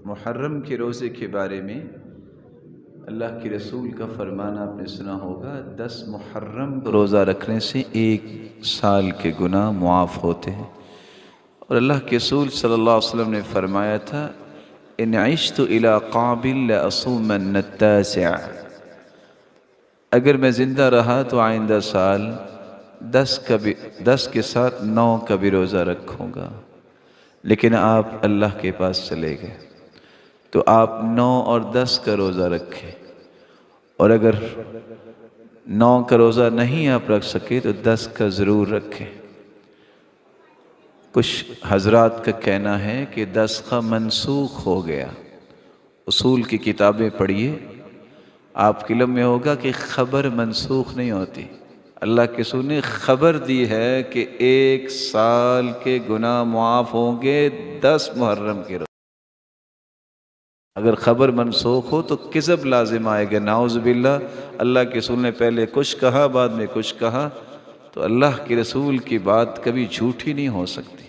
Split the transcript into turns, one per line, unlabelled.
محرم کے روزے کے بارے میں اللہ کے رسول کا فرمان آپ نے سنا ہوگا، 10 محرم کو روزہ رکھنے سے 1 سال کے گناہ معاف ہوتے ہیں۔ اور اللہ کے رسول صلی اللہ علیہ وسلم نے فرمایا تھا، ان عشت الی قابل لاصومن التاسع، اگر میں زندہ رہا تو آئندہ سال 10 کے ساتھ 9 کا بھی روزہ رکھوں گا، لیکن آپ اللہ کے پاس چلے گئے تو آپ 9 اور 10 کا روزہ رکھے، اور اگر 9 کا روزہ نہیں آپ رکھ سکے تو 10 کا ضرور رکھیں۔ کچھ حضرات کا کہنا ہے کہ 10 کا منسوخ ہو گیا۔ اصول کی کتابیں پڑھیے، آپ کے علم میں ہوگا کہ خبر منسوخ نہیں ہوتی۔ اللہ کے رسول نے خبر دی ہے کہ 1 سال کے گناہ معاف ہوں گے 10 محرم کے روز۔ اگر خبر منسوخ ہو تو کذب لازم آئے گا، نعوذ باللہ۔ اللہ کے رسول نے پہلے کچھ کہا، بعد میں کچھ کہا، تو اللہ کے رسول کی بات کبھی جھوٹی نہیں ہو سکتی۔